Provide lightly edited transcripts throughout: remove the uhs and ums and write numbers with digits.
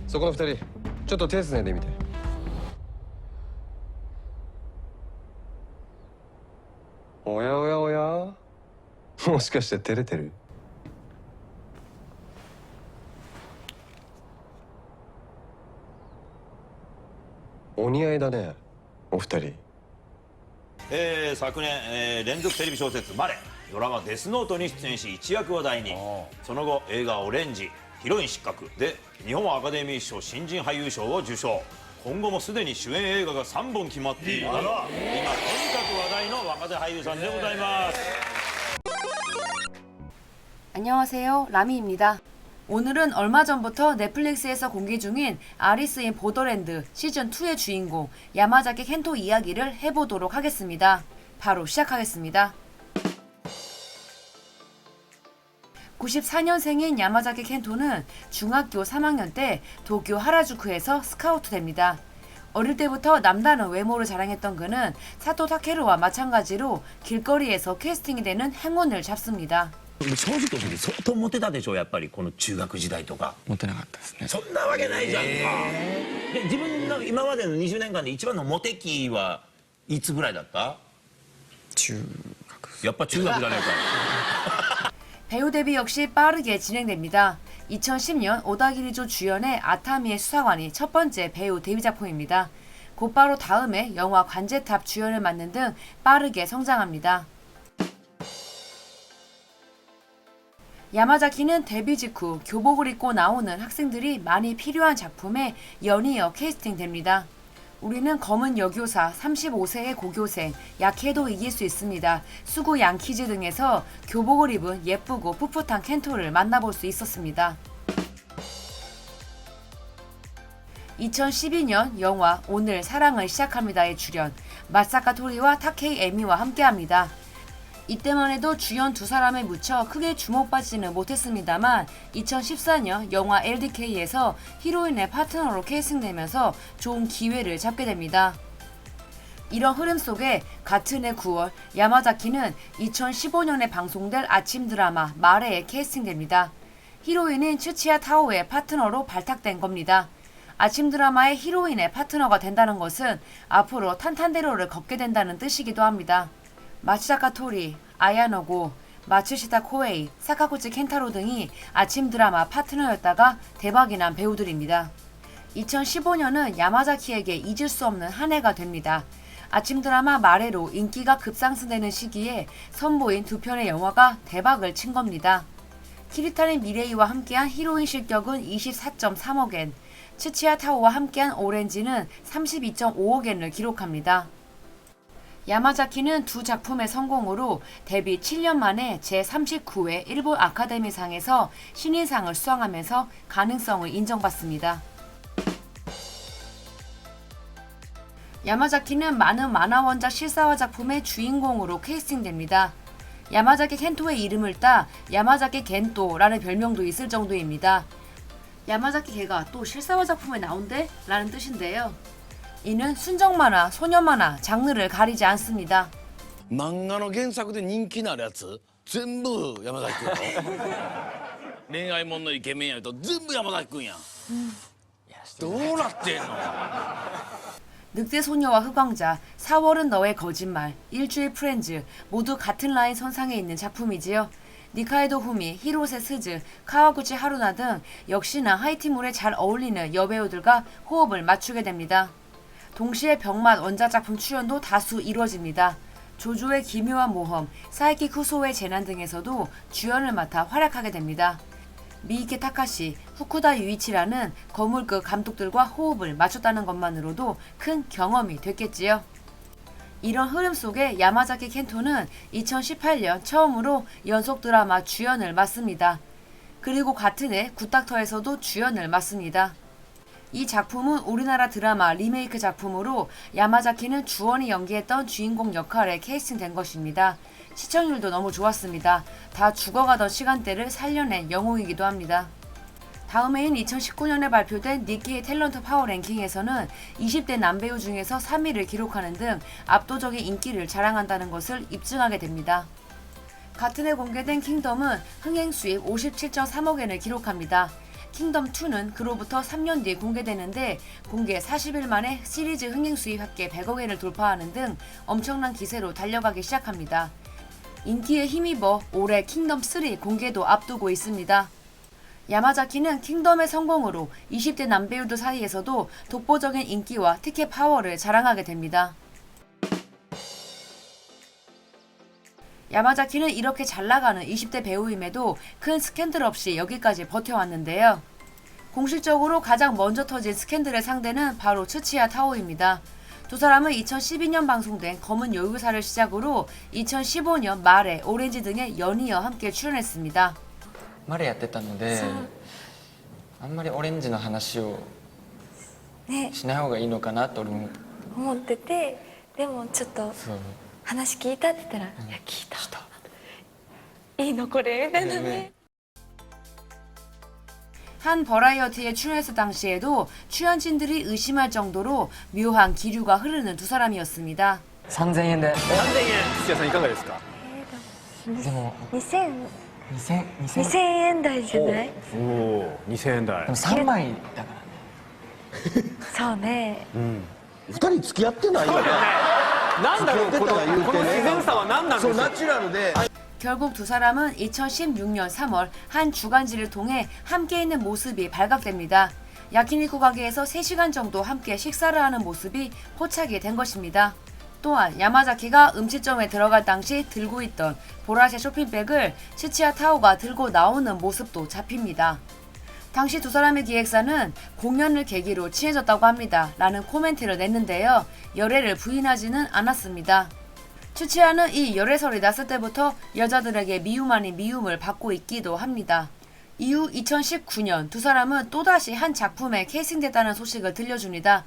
そこの二人ちょっと手つないでみて。おやおやおや、もしかして照れてる？お似合いだね、お二人。昨年、連続テレビ小説「マレ」ドラマ「デスノート」に出演し一躍話題に。その後映画「オレンジ」ヒロイン失格で日本アカデミー賞新人俳優賞を受賞。今後もすでに主演映画が3本決まっているなど、今とにかく話題の若手俳優さんでございます。 안녕하세요, 라미입니다. 오늘은 얼마 전부터 넷플릭스에서 공개 중인 아리스 인 보더랜드 시즌2의 주인공 야마자키 켄토 이야기를 해보도록 하겠습니다. 바로 시작하겠습니다. 94년생인 야마자키 켄토는 중학교 3학년 때 도쿄 하라주쿠에서 스카우트 됩니다. 어릴 때부터 남다른 외모를 자랑했던 그는 사토 타케루와 마찬가지로 길거리에서 캐스팅이 되는 행운을 잡습니다. 正直言って相当モテたでしょ、やっぱりこの中学時代とか。モテなかったですね。そんなわけないじゃんか。で自分の今までの20年間で一番のモテ期はいつぐらいだった？中学。やっぱ中学じゃねえか。 배우 데뷔 역시 빠르게 진행됩니다. 2010년 오다기리조 주연의 아타미의 수사관이 첫 번째 배우 데뷔 작품입니다. 곧바로 다음에 영화 관제탑 주연을 맡는 등 빠르게 성장합니다. 야마자키는 데뷔 직후 교복을 입고 나오는 학생들이 많이 필요한 작품에 연이어 캐스팅됩니다. 우리는 검은 여교사, 35세의 고교생, 약해도 이길 수 있습니다. 수구 양키즈 등에서 교복을 입은 예쁘고 풋풋한 켄토를 만나볼 수 있었습니다. 2012년 영화 오늘 사랑을 시작합니다에 출연, 마사카 토리와 타케이 에미와 함께합니다. 이때만 해도 주연 두 사람에 묻혀 크게 주목받지는 못했습니다만 2014년 영화 LDK에서 히로인의 파트너로 캐스팅되면서 좋은 기회를 잡게 됩니다. 이런 흐름 속에 같은 해 9월 야마자키는 2015년에 방송될 아침 드라마 마레에 캐스팅됩니다. 히로인인 츠치야 타오의 파트너로 발탁된 겁니다. 아침 드라마의 히로인의 파트너가 된다는 것은 앞으로 탄탄대로를 걷게 된다는 뜻이기도 합니다. 마츠다카 토리, 아야노고, 마츠시타 코에이, 사카구치 켄타로 등이 아침 드라마 파트너였다가 대박이 난 배우들입니다. 2015년은 야마자키에게 잊을 수 없는 한 해가 됩니다. 아침 드라마 마레로 인기가 급상승되는 시기에 선보인 두 편의 영화가 대박을 친 겁니다. 키리타니 미레이와 함께한 히로인 실격은 24.3억엔, 츠치야 타오와 함께한 오렌지는 32.5억엔을 기록합니다. 야마자키는 두 작품의 성공으로 데뷔 7년 만에 제39회 일본 아카데미상에서 신인상을 수상하면서 가능성을 인정받습니다. 야마자키는 많은 만화 원작 실사화 작품의 주인공으로 캐스팅됩니다. 야마자키 켄토의 이름을 따 야마자키 겐토라는 별명도 있을 정도입니다. 야마자키 걔가 또 실사화 작품에 나온대? 라는 뜻인데요. 이는 순정 만화, 소년 만화, 장르를 가리지 않습니다. 漫画の原作で人気のあるやつ全部山崎君恋愛もんのイケメンやると全部山崎君やん、どうなってんの 늑대 소녀와 흑왕자, 4월은 너의 거짓말, 일주일 프렌즈 모두 같은 라인 선상에 있는 작품이지요. 니카에도 후미, 히로세 스즈, 카와구치 하루나 등 역시나 하이티물에 잘 어울리는 여배우들과 호흡을 맞추게 됩니다. 동시에 병맛 원작작품 출연도 다수 이루어집니다. 조조의 기묘한 모험, 사이키 쿠소의 재난 등에서도 주연을 맡아 활약하게 됩니다. 미이케 타카시, 후쿠다 유이치라는 거물급 감독들과 호흡을 맞췄다는 것만으로도 큰 경험이 됐겠지요. 이런 흐름 속에 야마자키 켄토는 2018년 처음으로 연속 드라마 주연을 맡습니다. 그리고 같은 해 굿닥터에서도 주연을 맡습니다. 이 작품은 우리나라 드라마 리메이크 작품으로 야마자키는 주원이 연기했던 주인공 역할에 캐스팅된 것입니다. 시청률도 너무 좋았습니다. 다 죽어가던 시간대를 살려낸 영웅이기도 합니다. 다음해인 2019년에 발표된 니키의 탤런트 파워 랭킹에서는 20대 남배우 중에서 3위를 기록하는 등 압도적인 인기를 자랑한다는 것을 입증하게 됩니다. 같은 해 공개된 킹덤은 흥행 수입 57.3억엔을 기록합니다. 킹덤2는 그로부터 3년 뒤에 공개되는데 공개 40일 만에 시리즈 흥행 수입 합계 100억 엔을 돌파하는 등 엄청난 기세로 달려가기 시작합니다. 인기에 힘입어 올해 킹덤3 공개도 앞두고 있습니다. 야마자키는 킹덤의 성공으로 20대 남배우들 사이에서도 독보적인 인기와 티켓 파워를 자랑하게 됩니다. 야마자키는 이렇게 잘나가는 20대 배우임에도 큰 스캔들 없이 여기까지 버텨왔는데요. 공식적으로 가장 먼저 터진 스캔들의 상대는 바로 츠치야 타오입니다. 두 사람은 2012년 방송된 검은 요요사를 시작으로 2015년 말에 오렌지 등의 연이어 함께 출연했습니다. マレやってたのであんまりオレンジの話をねしない方がいいのかなと俺も思っててでもちょっとそう話聞いたって言ったら「いや聞いた」いいのこれみたいなね 한 버라이어티에 출연했을 당시에도 출연진들이 의심할 정도로 묘한 기류가 흐르는 두 사람이었습니다. 3000円で土屋さんいかがですか？でも2000 2000円台じゃないおお、2000円台でも3枚だからねそうね二人付き合ってないよね。なんだろう、この言うてね自然さは何なんでしょう。ナチュラルで。 결국 두 사람은 2016년 3월 한 주간지를 통해 함께 있는 모습이 발각됩니다. 야키니쿠 가게에서 3시간 정도 함께 식사를 하는 모습이 포착이 된 것입니다. 또한 야마자키가 음식점에 들어갈 당시 들고 있던 보라색 쇼핑백을 츠치야 타오가 들고 나오는 모습도 잡힙니다. 당시 두 사람의 기획사는 공연을 계기로 친해졌다고 합니다. 라는 코멘트를 냈는데요. 열애를 부인하지는 않았습니다. 츠치야는 이 열애설이 났을 때부터 여자들에게 미움 아닌 미움을 받고 있기도 합니다. 이후 2019년 두 사람은 또다시 한 작품에 캐스팅됐다는 소식을 들려줍니다.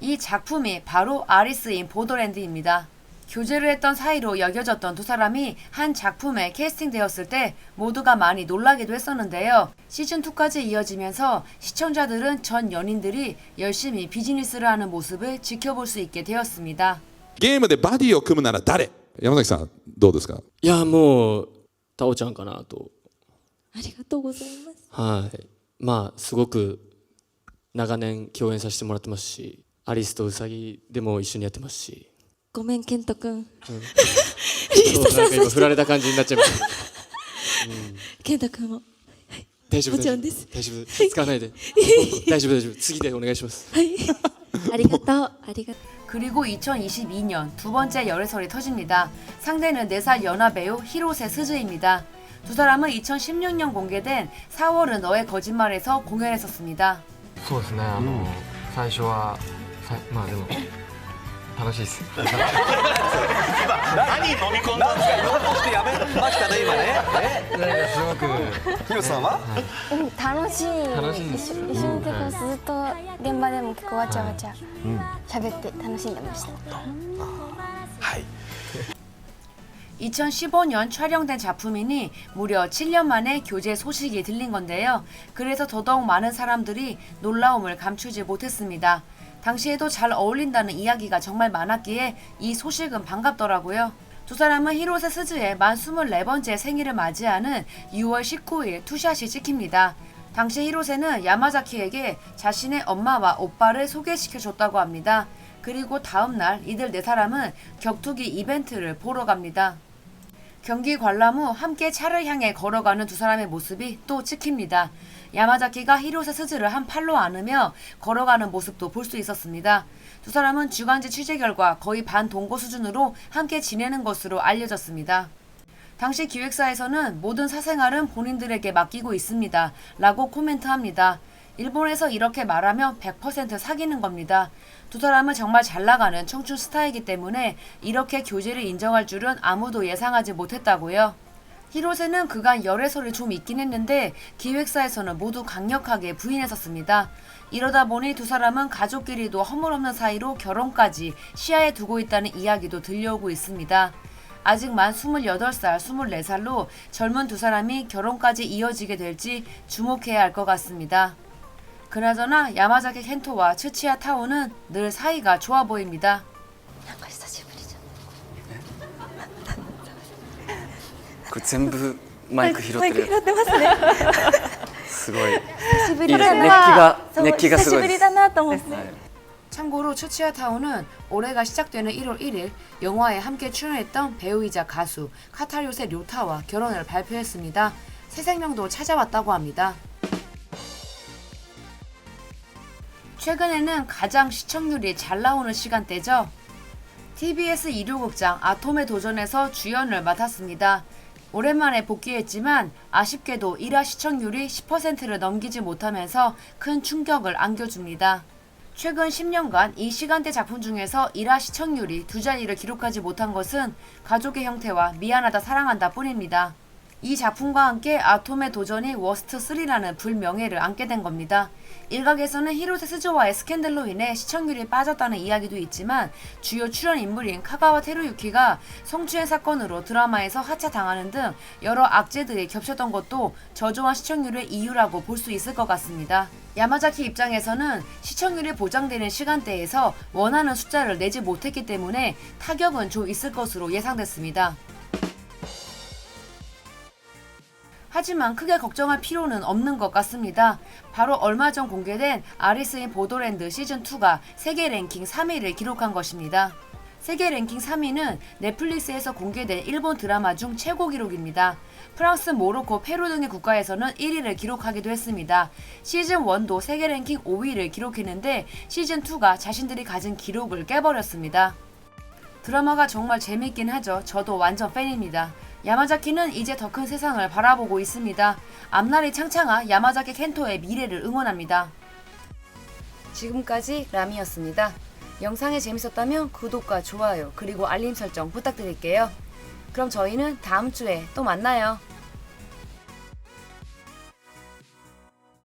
이 작품이 바로 아리스인 보더랜드입니다. 교제를 했던 사이로 여겨졌던 두 사람이 한 작품에 캐스팅되었을 때 모두가 많이 놀라기도 했었는데요. 시즌2까지 이어지면서 시청자들은 전 연인들이 열심히 비즈니스를 하는 모습을 지켜볼 수 있게 되었습니다. ゲームでバディを組むなら誰？山崎さんどうですか？いやもうタオちゃんかなと。ありがとうございますはい。まあすごく長年共演させてもらってますし、アリスとウサギでも一緒にやってますし。ごめんケント君そうなんか今振られた感じになっちゃいました。ケント君も大丈夫もちろんです大丈夫使わないで。大丈夫大丈夫次でお願いします。はいありがとうありがとう 그리고 2022년 두 번째 열애설이 터집니다. 상대는 4살 연하 배우 히로세 스즈입니다. 두 사람은 2016년 공개된 4월은 너의 거짓말에서 공연했었습니다. そうですね最初はまあでも楽しいです何飲み込んだんですか？言おうとしてやめましたね今ね。すごくヒロさんは？楽しい楽しいです一緒にいてこうずっと現場でも結構わちゃわちゃ喋って楽しんでました 2015년 촬영된 작품이니 무려 7년 만에 교제 소식이 들린 건데요. 그래서 더더욱 많은 사람들이 놀라움을 감추지 못했습니다. 당시에도 잘 어울린다는 이야기가 정말 많았기에 이 소식은 반갑더라고요. 두 사람은 히로세 스즈의 만 24번째 생일을 맞이하는 6월 19일 투샷이 찍힙니다. 당시 히로세는 야마자키에게 자신의 엄마와 오빠를 소개시켜줬다고 합니다. 그리고 다음날 이들 네 사람은 격투기 이벤트를 보러 갑니다. 경기 관람 후 함께 차를 향해 걸어가는 두 사람의 모습이 또 찍힙니다. 야마자키가 히로세 스즈를 한 팔로 안으며 걸어가는 모습도 볼 수 있었습니다. 두 사람은 주간지 취재 결과 거의 반동거 수준으로 함께 지내는 것으로 알려졌습니다. 당시 기획사에서는 모든 사생활은 본인들에게 맡기고 있습니다. 라고 코멘트합니다. 일본에서 이렇게 말하면 100% 사귀는 겁니다. 두 사람은 정말 잘 나가는 청춘 스타이기 때문에 이렇게 교제를 인정할 줄은 아무도 예상하지 못했다고요. 히로세는 그간 열애설이 좀 있긴 했는데 기획사에서는 모두 강력하게 부인했었습니다. 이러다 보니 두 사람은 가족끼리도 허물없는 사이로 결혼까지 시야에 두고 있다는 이야기도 들려오고 있습니다. 아직 만 28살, 24살로 젊은 두 사람이 결혼까지 이어지게 될지 주목해야 할 것 같습니다. 그나저나 야마자키 켄토와 츠치야 타오는 늘 사이가 좋아 보입니다. なんか久しぶりじゃんこれ全部マイク拾ってるマイク拾ってますねすごい久しぶりいいですねだな。熱気がすごいです久しぶりだなと思って。 참고로 추치아타오는 올해가 시작되는 1월 1일 영화에 함께 출연했던 배우이자 가수 카타리오세 료타와 결혼을 발표했습니다. 새 생명도 찾아왔다고 합니다. 최근에는 가장 시청률이 잘 나오는 시간대죠. TBS 일요극장 아톰의 도전에서 주연을 맡았습니다. 오랜만에 복귀했지만 아쉽게도 1화 시청률이 10%를 넘기지 못하면서 큰 충격을 안겨줍니다. 최근 10년간 이 시간대 작품 중에서 1화 시청률이 두 자리를 기록하지 못한 것은 가족의 형태와 미안하다 사랑한다 뿐입니다. 이 작품과 함께 아톰의 도전이 워스트 3라는 불명예를 안게 된 겁니다. 일각에서는 히로세 스즈와의 스캔들로 인해 시청률이 빠졌다는 이야기도 있지만 주요 출연 인물인 카가와 테루유키가 성추행 사건으로 드라마에서 하차당하는 등 여러 악재들이 겹쳤던 것도 저조한 시청률의 이유라고 볼 수 있을 것 같습니다. 야마자키 입장에서는 시청률이 보장되는 시간대에서 원하는 숫자를 내지 못했기 때문에 타격은 좀 있을 것으로 예상됐습니다. 하지만 크게 걱정할 필요는 없는 것 같습니다. 바로 얼마 전 공개된 아리스인 보더랜드 시즌2가 세계 랭킹 3위를 기록한 것입니다. 세계 랭킹 3위는 넷플릭스에서 공개된 일본 드라마 중 최고 기록입니다. 프랑스, 모로코, 페루 등의 국가에서는 1위를 기록하기도 했습니다. 시즌1도 세계 랭킹 5위를 기록했는데 시즌2가 자신들이 가진 기록을 깨버렸습니다. 드라마가 정말 재밌긴 하죠. 저도 완전 팬입니다. 야마자키는 이제 더 큰 세상을 바라보고 있습니다. 앞날이 창창한 야마자키 켄토의 미래를 응원합니다. 지금까지 라미였습니다. 영상이 재밌었다면 구독과 좋아요 그리고 알림 설정 부탁드릴게요. 그럼 저희는 다음 주에 또 만나요.